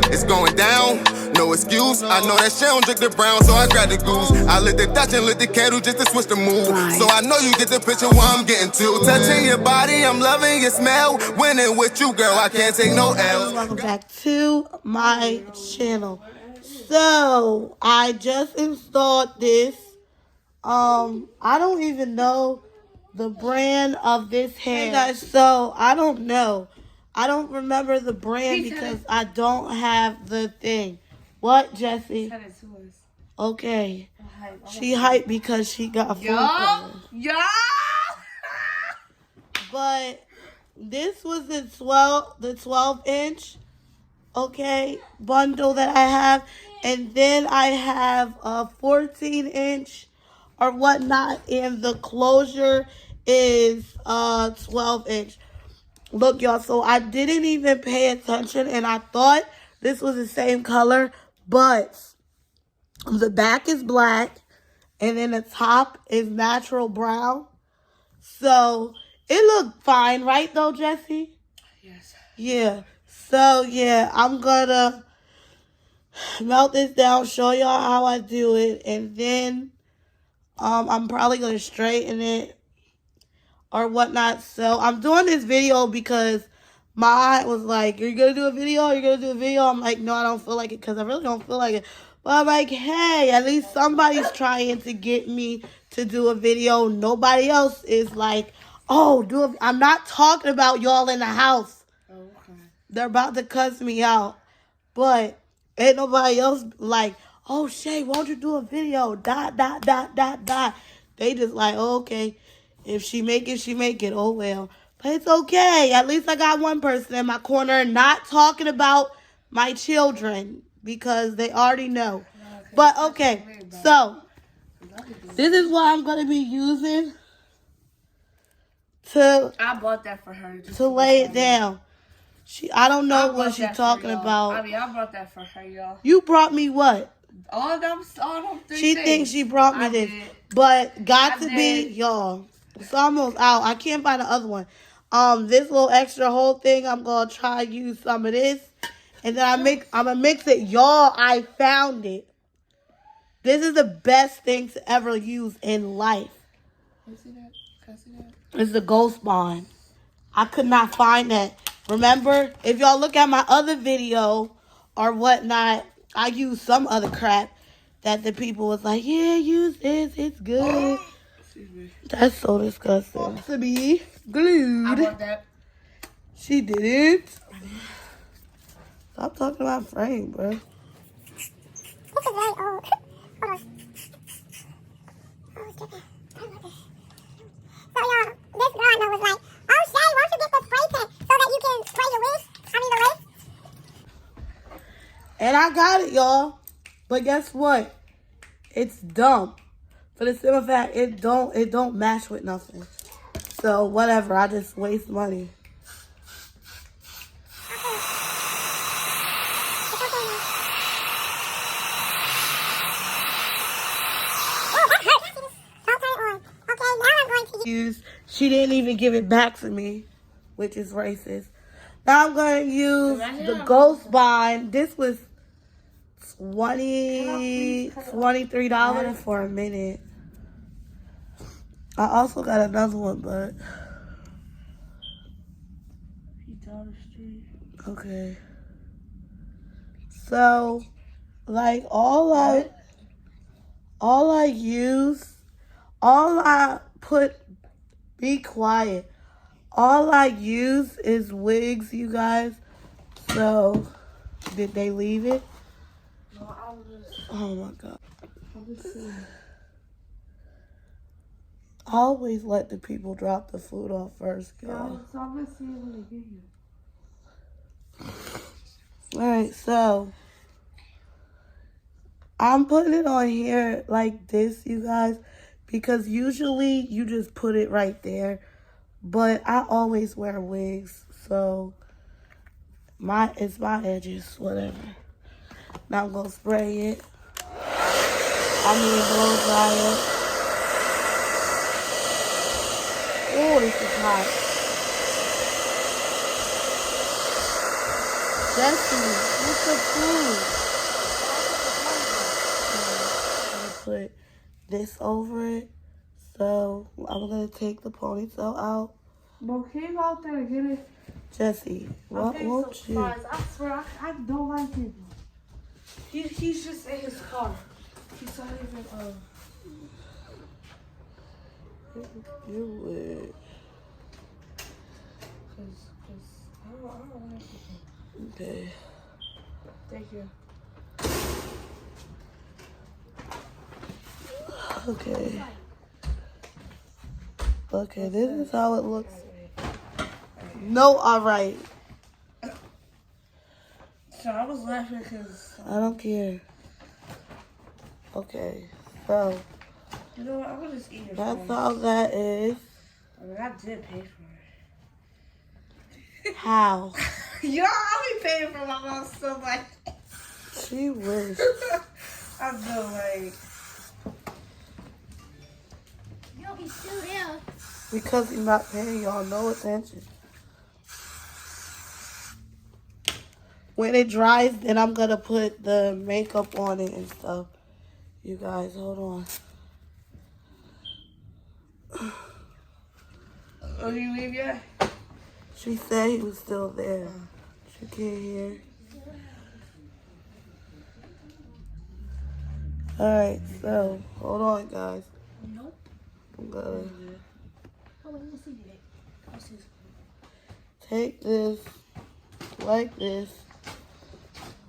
it's going down. No excuse, I know that she don't drink the brown, so I grab the goose. I lit the Dutch and lit the candle just to switch the mood. So I know you get the picture where I'm getting to. Touching your body, I'm loving your smell. Winning with you, girl, I can't take no L's. Welcome back to my channel. So I just installed this. I don't even know the brand of this hair. Hey guys, so I don't know. I don't remember the brand because I don't have the thing. What, Jessie? Okay. She hyped because she got full color. But this was the 12 inch, okay, bundle that I have. And then I have a 14 inch or whatnot. And the closure is 12 inch. Look, y'all, so I didn't even pay attention. And I thought this was the same color. But the back is black. And then the top is natural brown. So it looked fine, right, though, Jessie? Yes. Yeah. So, yeah, I'm going to melt this down, show y'all how I do it. And then I'm probably going to straighten it or whatnot. So I'm doing this video because my aunt was like, you're going to do a video? You're going to do a video? I'm like, no, I don't feel like it because I really don't feel like it. But I'm like, hey, at least somebody's trying to get me to do a video. Nobody else is like, oh, I'm not talking about y'all in the house. Oh, okay. They're about to cuss me out. But ain't nobody else like, oh, Shay, won't you do a video? ... They just like, oh, okay. If she make it, she make it. Oh, well. But it's okay. At least I got one person in my corner not talking about my children because they already know. But, okay. So, this is what I'm going to be using I bought that for her. To lay it down. I don't know what she's talking about. I brought that for her, y'all. You brought me what? All them three She things. thinks she brought me this. Did. But got to be, y'all. It's almost out. I can't find the other one. This little extra whole thing, I'm gonna try to use some of this. And then I'm gonna mix it. Y'all, I found it. This is the best thing to ever use in life. Can I see that? It's the Ghost Bond. I could not find that. Remember, if y'all look at my other video or whatnot, I used some other crap that the people was like, yeah, use this. It's good. Excuse me. That's so disgusting. To be glued. I bought that. She didn't. Stop talking about frame, bro. This is very old. Hold on. Oh, skip it. I love this. So, y'all, this girl I know was like, oh, Shay, why don't you get the spray paint so that you can spray your wigs? The lace. And I got it, y'all. But guess what? It's dumb. For the simple fact, it don't match with nothing. So, whatever. I just waste money. She didn't even give it back to me, which is racist. Now I'm going to use the Ghost Bond. This was $23 for a minute. I also got another one, but okay. So, like all I be quiet. All I use is wigs, you guys. So, did they leave it? No, I was just... Oh, my God. Always let the people drop the food off first, y'all. So I'm going to see when they get here. Alright, so I'm putting it on here like this, you guys, because usually you just put it right there. But I always wear wigs, so it's my edges, whatever. Now I'm gonna spray it. Blow dry it. Oh, this is hot. Jessie, what's the food? this over it. So I'm gonna take the ponytail out. Bro, can you go out there and get it? Jesse, what I'm won't some you? fries. I swear, I don't like him. He's just in his car. He's not even, You would. cause I don't like him. Okay. Thank you. Okay. Okay, this is how it looks. No, alright. So I was laughing because, I don't care. Okay, so you know what, I'm gonna just eat your that's fries. all that is. I mean, I did pay for it. How? Yo, I'll be paying for my mom so much. She wish. I feel like, Yo, he's still there. Because he's not paying y'all no attention. When it dries, then I'm gonna put the makeup on it and stuff. You guys, hold on. oh, you leave yet? She said he was still there. She can't hear. Alright, so hold on, guys. Nope. I'm gonna Oh, wait, let's see it. Let's see. take this like this.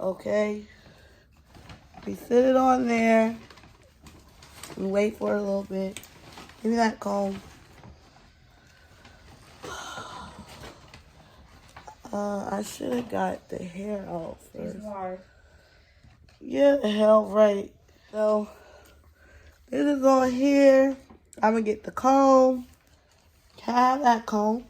Okay. We sit it on there and wait for a little bit. Give me that comb. I should have got the hair out first. It's hard. Yeah, the hell right. So this is on here. I'm gonna get the comb. Can I have that comb?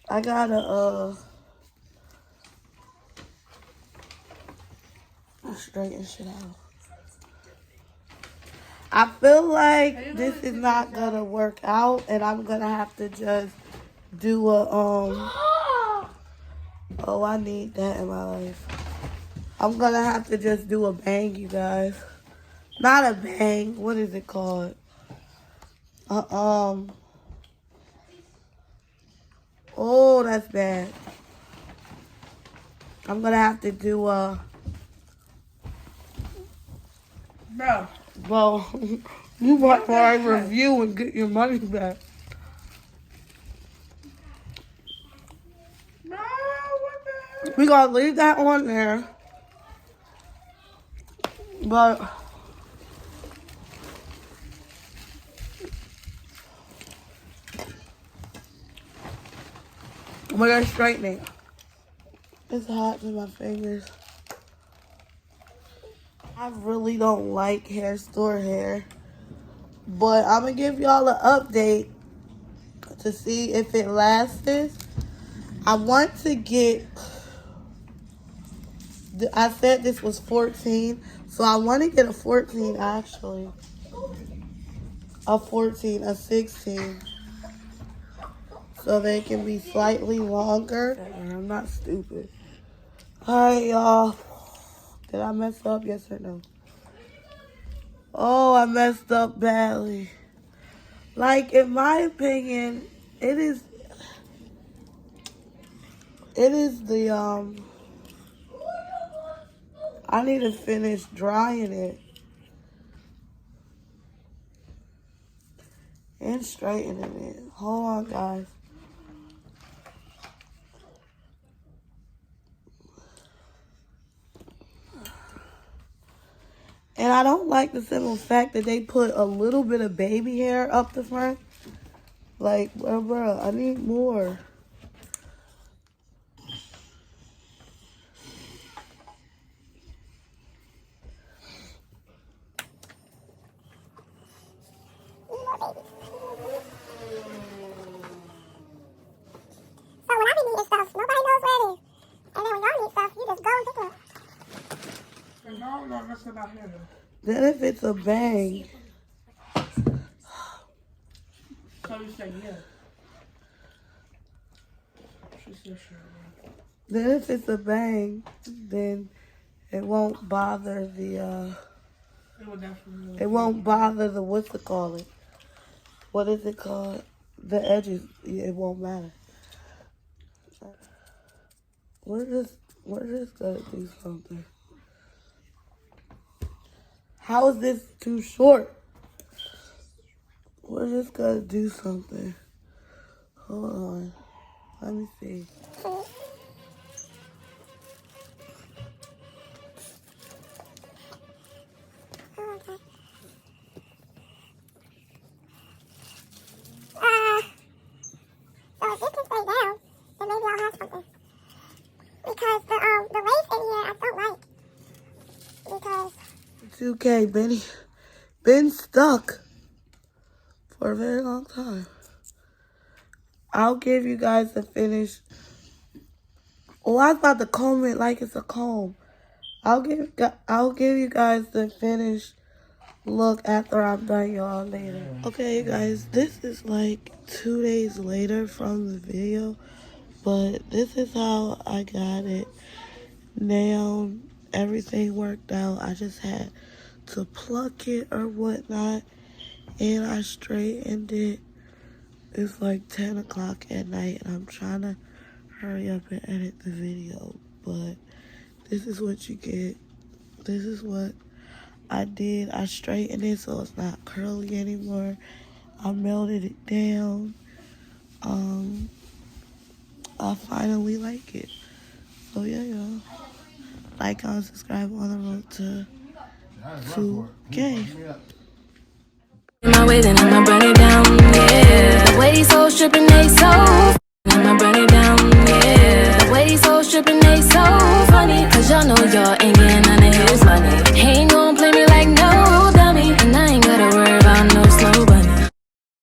I gotta straighten shit out. I feel like this is not gonna work out, and I'm gonna have to just do a Oh, I need that in my life. I'm gonna have to just do a bang, you guys. Not a bang. What is it called? Oh, that's bad. I'm gonna have to do a. Bro. Well, you watch my review and get your money back. No, what the hell? We gonna leave that on there. But we're gonna straighten it. It's hot in my fingers. I really don't like hair store hair. But I'm gonna give y'all an update to see if it lasts. I want to get, I said this was 14, so I want to get a 14 actually. A 14, a 16. So they can be slightly longer. I'm not stupid. Alright, y'all. Did I mess up? Yes or no? Oh, I messed up badly. Like, in my opinion, it is the, I need to finish drying it. And straightening it. Hold on, guys. And I don't like the simple fact that they put a little bit of baby hair up the front. Like, bro, I need more. So when I be needing stuff, nobody knows where it is. And then when y'all need stuff, you just go and pick it up. And y'all know nothing about him. Then if it's a bang, So you said yeah. She said sure. then if it's a bang, then It won't bother the It would definitely. it won't bother the what's it called? What is it called? The edges. It won't matter. We're just gonna do something. How is this too short? We're just gonna do something. Hold on. Let me see. So if this can stay down, then maybe I'll have something. Because the lace in here I don't like. Because It's okay, Benny. Been stuck for a very long time. I'll give you guys the finish. Oh, I was about to comb it like it's a comb. I'll give you guys the finished look after I'm done, y'all, later. Okay, guys, this is like 2 days later from the video, but this is how I got it. Now everything worked out. I just had to pluck it or whatnot, and I straightened it. It's like 10 o'clock at night, and I'm trying to hurry up and edit the video, but this is what you get. This is what I did. I straightened it so it's not curly anymore. I melted it down. I finally like it. So yeah, y'all. Like, comment, subscribe on the road to 2K. My way, then I'ma burn it down, yeah. The way these hoes stripping, they so I'ma burn it down, yeah. The way these hoes stripping, they so funny. Cause y'all know y'all ain't